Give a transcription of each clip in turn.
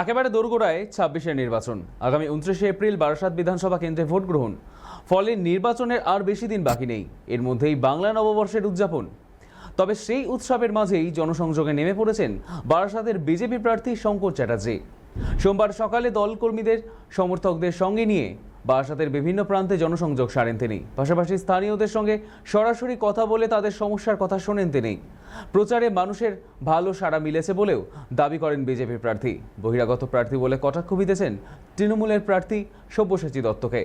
একেবারে দোরগোড়ায় ২৬-এর নির্বাচন। আগামী ২৯শে এপ্রিল বারাসাত বিধানসভা কেন্দ্রে ভোট গ্রহণ। ফলে নির্বাচনের আর বেশি দিন বাকি নেই। এর মধ্যেই বাংলা নববর্ষের উদযাপন। তবে সেই উৎসবের মাঝেই জনসংযোগে নেমে পড়েছেন বারাসাতের বিজেপি প্রার্থী শঙ্কর চ্যাটার্জি। সোমবার সকালে দল কর্মীদের সমর্থকদের সঙ্গে নিয়ে বারাসাতের বিভিন্ন প্রান্তে জনসংযোগ সারেন তিনি। পাশাপাশি স্থানীয়দের সঙ্গে সরাসরি কথা বলে তাদের সমস্যার কথা শোনেন তিনি। প্রচারে মানুষের ভালো সাড়া মিলেছে বলেও দাবি করেন বিজেপি প্রার্থী। বহিরাগত প্রার্থী বলে কটাক্ষ বিঁধেছেন তৃণমূলের প্রার্থী সব্যসাচী দত্তকে।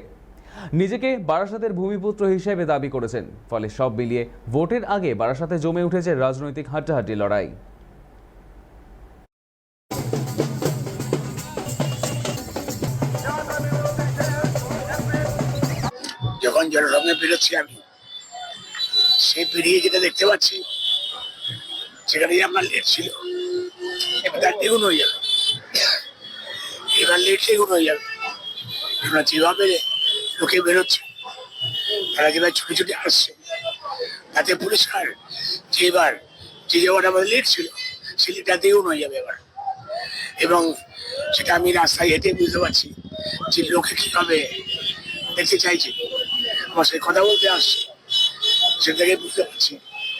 নিজেকে বারাসাতের ভূমিপুত্র হিসেবে দাবি করেছেন। ফলে সব মিলিয়ে ভোটের আগে বারাসাতে জমে উঠেছে রাজনৈতিক হাড্ডাহাড্ডি লড়াই। যখন জনসংখ্যা বেরোচ্ছি আমি সে পেরিয়ে যেটা দেখতে পাচ্ছি সেখানে আপনার লেট ছিল, এবার তার দ্বিগুণ হয়ে যাবে। এবার লেট দ্বিগুণ হয়ে যাবে। আমরা যেভাবে লোকে বেরোচ্ছে, তারা যেভাবে ছুটে ছুটে আসছে, তাতে পরিষ্কার যে এবার যে জায়গাটা আমাদের লেট ছিল সে লেটটা দ্বিগুণ হয়ে যাবে এবার। এবং সেটা আমি রাস্তায় হেঁটে বুঝতে পারছি যে লোকে কিভাবে দেখতে চাইছে, আমার সাথে কথা বলতে আসছে, সেটাকে বুঝতে পারছি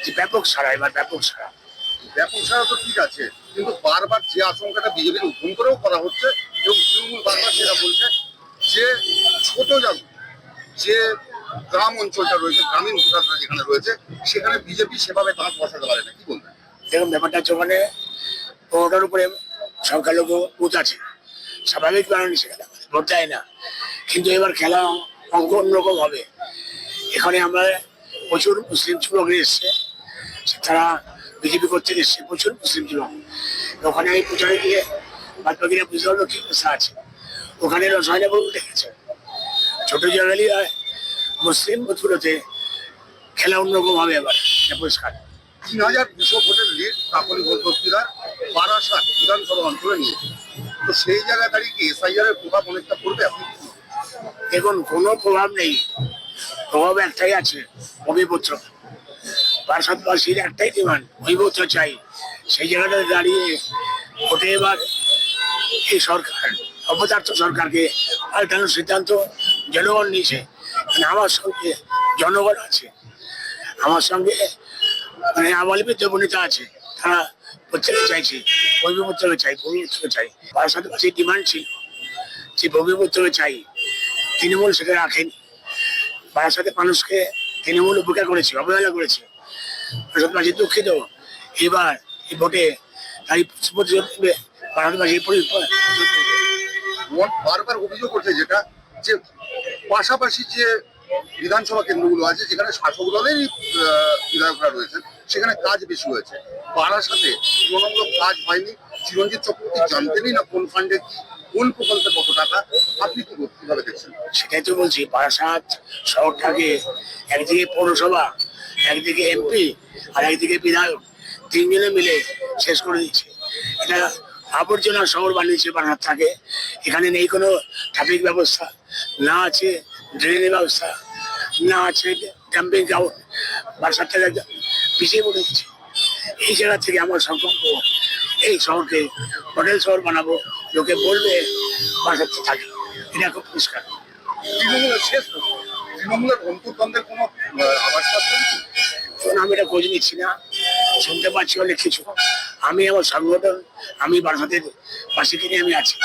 যে ব্যাপক সারা, এবার ব্যাপক সারা। ব্যাপক সারা তো ঠিক আছে, কিন্তু বারবার যে আশঙ্কাটা বিজেপির উদ্ভূত করেও করা হচ্ছে এবং তৃণমূল বারবার যেটা বলছে যে ছোট যে গ্রাম অঞ্চলটা রয়েছে, গ্রামীণ ভোটাররা যেখানে রয়েছে, সেখানে বিজেপি সেভাবে দাঁত বসাতে পারে না। কি বলবেন? দেখুন, ব্যাপারটা হচ্ছে ওখানে ১৫টার উপরে সংখ্যালঘু বুথ আছে, স্বাভাবিক কারণে সেখানে ভোট দেয় না। কিন্তু এবার খেলা অঙ্ক অন্যরকম হবে। এখানে আমরা প্রচুর মুসলিম যুবক এসছে, তারা বিজেপি করতে এসছে, প্রচুর মুসলিম যুবক। ওখানে আমি প্রচারে গিয়ে বাদ বাকিরা বুঝতে পারলো কি অবস্থা আছে। ওখানে রসায়নে উঠে গেছে, ছোট জায়গালি মুসলিম বুথগুলোতে খেলা অন্যরকম হবে এবার, পরিষ্কার। ৩,২০০ ভোটের লিড কাকলি ভোট বস্তিদার বারাসাত বিধানসভা অঞ্চলে নিয়েছে। তো সেই জায়গায় দাঁড়িয়ে কি এসআইআর এর প্রভাব অনেকটা পড়বে? আপনি দেখুন, কোনো প্রভাব নেই। প্রভাব একটাই আছে, ভূমিপুত্র। বারাসাতবাসীর একটাই ডিমান্ড, ভূমিপুত্র চাই। সেই জায়গাটায় দাঁড়িয়ে ভোটে এবার এই সরকার, অপদার্থ সরকারকে পাল্টানোর সিদ্ধান্ত জনগণ নিয়েছে। মানে আমার সঙ্গে জনগণ আছে, আমার সঙ্গে মানে আমার বিদ্যাপনিতা আছে, তারা প্রত্যেকে চাইছে ভূমিপুত্রকে চাই, ভূমিপুত্রকে চাই। বারাসাতবাসীর ডিমান্ড ছিল যে ভূমিপুত্রকে চাই। তৃণমূল সেটা রাখেনি। বারাসাতে মানুষকে তৃণমূল উপকার করেছে, অবহেলা করেছে। বারাসাতবাসী দুঃখিত। এবার এই ভোটে তাই বারাসাতবাসী বারবার অভিযোগ করছে যেটা যে পাশাপাশি যে বিধানসভা কেন্দ্রগুলো আছে যেখানে শাসক দলেরই বিধায়করা রয়েছেন, সেখানে কাজ বেশি হয়েছে। বারাসাতে তুলনামূলক কাজ হয়নি। চিরঞ্জিত চক্রবর্তী জানতেনই না কোন ফান্ডে কি, কোন প্রকল্পে কত টাকা। আপনি কিভাবে দেখছেন? সেটাই তো বলছি, বারাসাত শহরটাকে একদিকে পৌরসভা, একদিকে এমপি আর একদিকে বিধায়ক, তিনজনে মিলে শেষ করে দিচ্ছে। এটা আবর্জনা শহর বানিয়েছে বারাসাতটাকে। এখানে নেই কোনো ট্রাফিক ব্যবস্থা, না আছে ড্রেনের ব্যবস্থা, না আছে ডাম্পিং গ্রাউন্ড। বারাসাতটাকে পিছিয়ে পড়ে দিচ্ছে। এই জায়গা থেকে আমার সংকল্প, এই শহরকে হোটেল শহর বানাবো। লোকে বলবে বারাসাতে থাকে, এটা খুব পরিষ্কার। তৃণমূলের শেষ তৃণমূলের অন্তর্দ্বন্দ্বের কোনো আভাস পাচ্ছেন? আমি এটা খোঁজ নিচ্ছি না, শুনতে পাচ্ছি অনেক কিছু। আমি আমার সংগঠন, আমি বারাসাতের বাসীকে নিয়ে আমি আছি।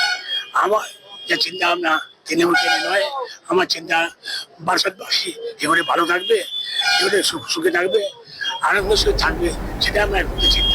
আমার যা চিন্তা ভাবনা তৃণমূলকে নিয়ে নয়, আমার চিন্তা বারাসাতবাসী এবারে ভালো থাকবে, এবারে সুখে থাকবে, আনন্দ সুখে থাকবে, সেটা আমার চিন্তা।